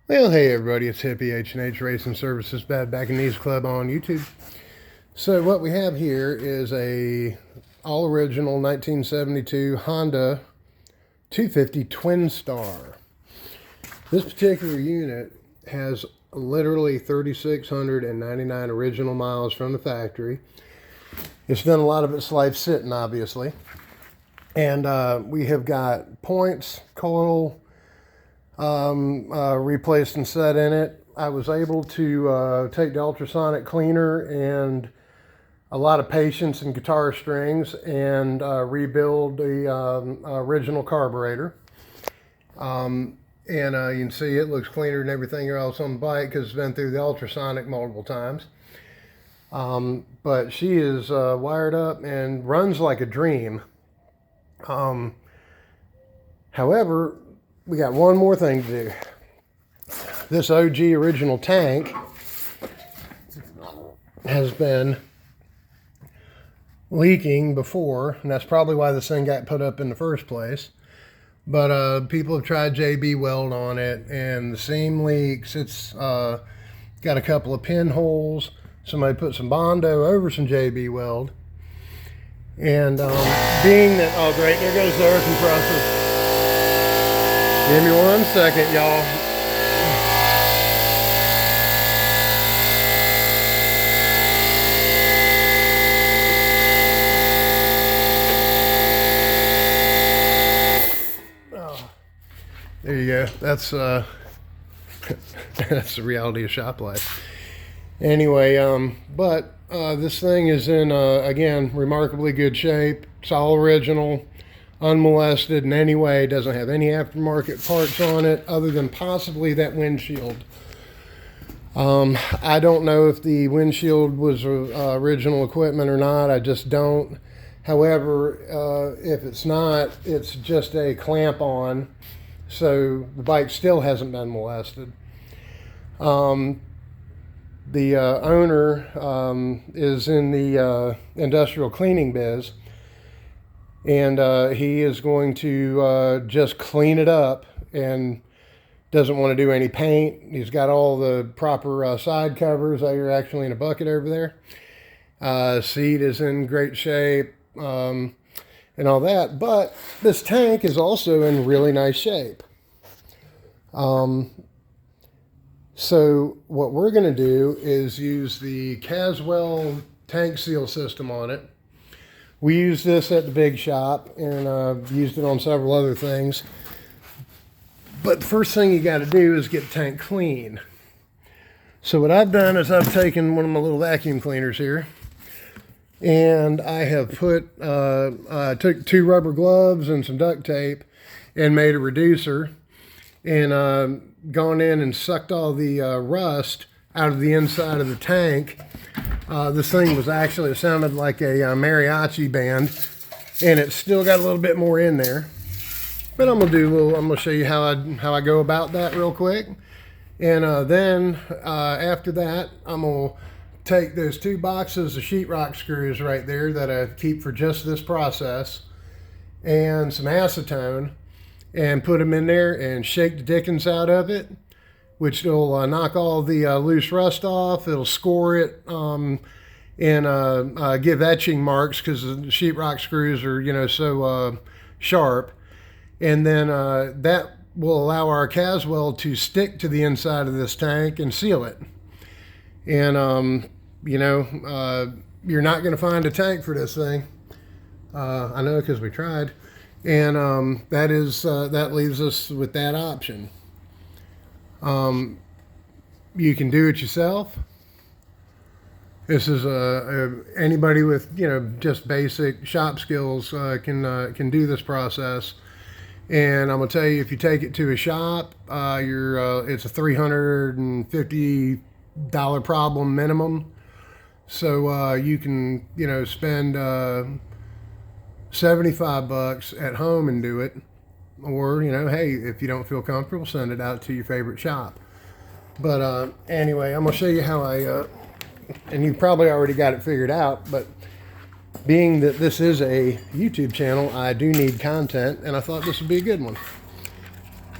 Well, hey everybody, it's Hippie H&H Racing Services Bad Back and Knees Club on YouTube. So what we have here is a all-original 1972 Honda 250 Twinstar. This particular unit has literally 3,699 original miles from the factory. It's done a lot of its life sitting, obviously. And we have got points, coil, replaced and set in it. I was able to take the ultrasonic cleaner and a lot of patience and guitar strings and rebuild the original carburetor. And you can see it looks cleaner than everything else on the bike because it's been through the ultrasonic multiple times. But she is wired up and runs like a dream. However, we got one more thing to do. This OG original tank has been leaking before, and that's probably why this thing got put up in the first place. But people have tried JB Weld on it, and the seam leaks. It's got a couple of pinholes. Somebody put some Bondo over some JB Weld. And being that, oh great, there goes the earth compressor. Give me 1 second, y'all. Oh, there you go. That's that's the reality of shop life. Anyway, this thing is in again remarkably good shape. It's all original, unmolested in any way. Doesn't have any aftermarket parts on it other than possibly that windshield. I don't know if the windshield was original equipment or not. I just don't. However, if it's not, it's just a clamp on, so the bike still hasn't been molested. The owner is in the industrial cleaning biz, and he is going to just clean it up and doesn't want to do any paint. He's got all the proper side covers. They're actually in a bucket over there. Seat is in great shape and all that, but this tank is also in really nice shape. So what we're going to do is use the Caswell tank seal system on it. We use this at the big shop, and used it on several other things. But the first thing you got to do is get the tank clean. So what I've done is I've taken one of my little vacuum cleaners here, and I have put, I took 2 rubber gloves and some duct tape and made a reducer, and gone in and sucked all the rust out of the inside of the tank. This thing was actually, it sounded like a mariachi band, and it's still got a little bit more in there. But I'm gonna show you how I go about that real quick. And then after that, I'm gonna take those 2 boxes of sheetrock screws right there that I keep for just this process, and some acetone, and put them in there and shake the dickens out of it, which will knock all the loose rust off. It'll score it and give etching marks because the sheetrock screws are, you know, so sharp. And then that will allow our Caswell to stick to the inside of this tank and seal it. And you know, you're not going to find a tank for this thing. I know because we tried. And that leaves us with that option. You can do it yourself. This is anybody with, you know, just basic shop skills can do this process. And I'm gonna tell you, if you take it to a shop, it's a $350 problem minimum. So you can, you know, spend $75 at home and do it, or, you know, hey, if you don't feel comfortable, send it out to your favorite shop. But anyway, I'm gonna show you how I and you probably already got it figured out, but being that this is a YouTube channel, I do need content, and I thought this would be a good one.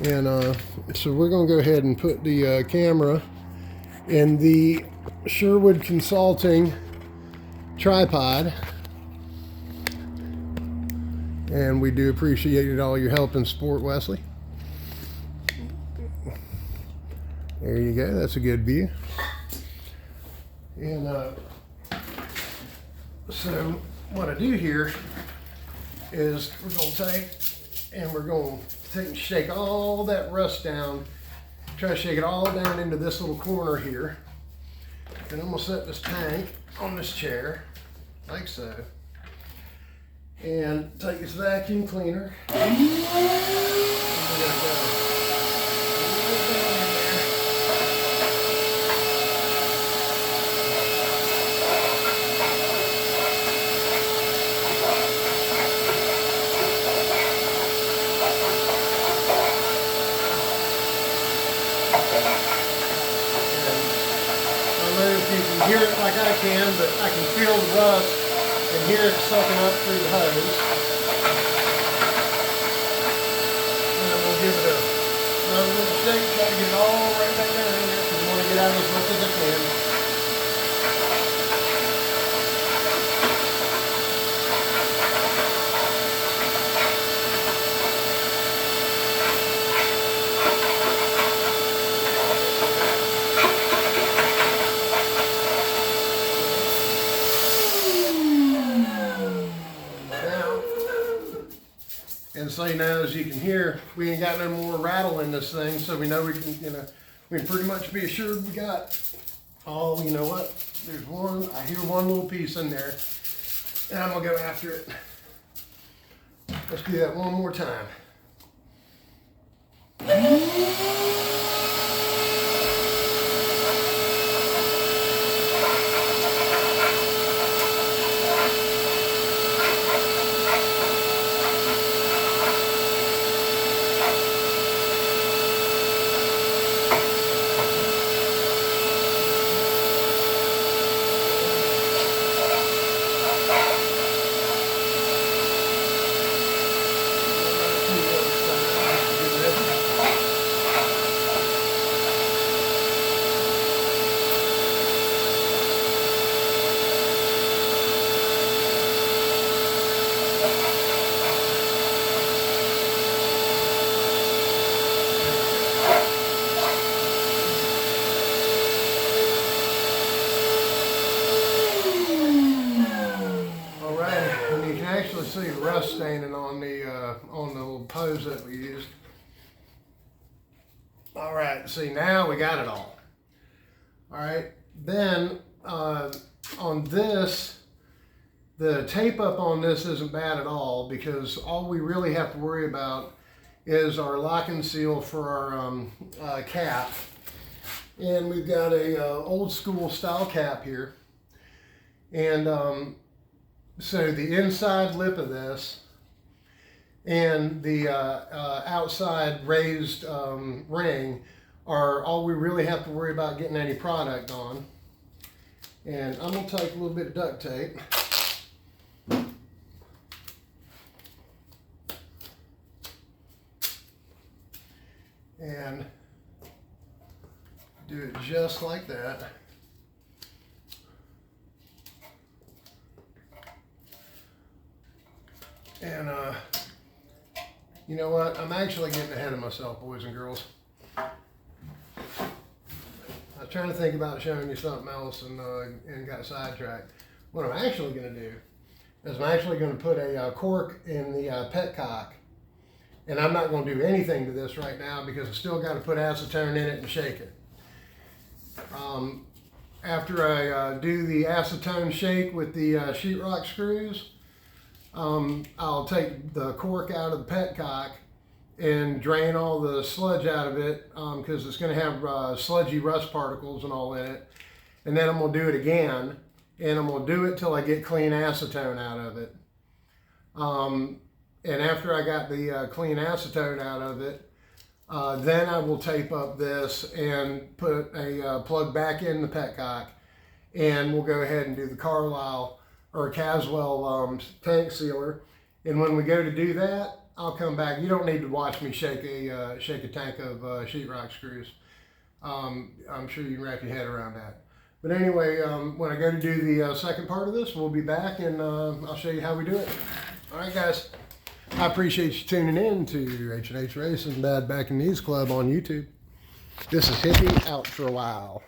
And so we're going to go ahead and put the camera in the Sherwood Consulting tripod. And we do appreciate all your help and support, Wesley. There you go. That's a good view. And so what I do here is we're going to take and we're going to take and shake all that rust down. Try to shake it all down into this little corner here. And I'm going to set this tank on this chair, like so. And take this vacuum cleaner. And we're going to go. Hear it like I can, but I can feel the rust and hear it sucking up through the hose. And I'm going to give it another little shake, try to get it all right back down in there because I want to get out as much as I can. And so now, as you can hear, we ain't got no more rattle in this thing, so we know we can, we can pretty much be assured we got all, you know what, there's one, I hear one little piece in there, and I'm gonna go after it. Let's do that one more time. Actually see the rust staining on the little hose that we used. All right, see now we got it all. All right, then on this, the tape up on this isn't bad at all because all we really have to worry about is our lock and seal for our cap. And we've got a old school style cap here. And so the inside lip of this and the outside raised ring are all we really have to worry about getting any product on. And I'm going to take a little bit of duct tape. And do it just like that. And you know what? I'm actually getting ahead of myself, boys and girls. I was trying to think about showing you something else and got sidetracked. What I'm actually going to do is I'm actually going to put a cork in the petcock. And I'm not going to do anything to this right now because I still got to put acetone in it and shake it. After I do the acetone shake with the sheetrock screws, I'll take the cork out of the petcock and drain all the sludge out of it because it's going to have sludgy rust particles and all in it. And then I'm going to do it again, and I'm going to do it till I get clean acetone out of it. And after I got the clean acetone out of it, then I will tape up this and put a plug back in the petcock, and we'll go ahead and do the Carlisle or Caswell tank sealer. And when we go to do that, I'll come back. You don't need to watch me shake a tank of sheetrock screws. I'm sure you can wrap your head around that. But anyway, when I go to do the second part of this, we'll be back and I'll show you how we do it. All right, guys. I appreciate you tuning in to H&H Racing Bad Back and Knees Club on YouTube. This is Hippie out for a while.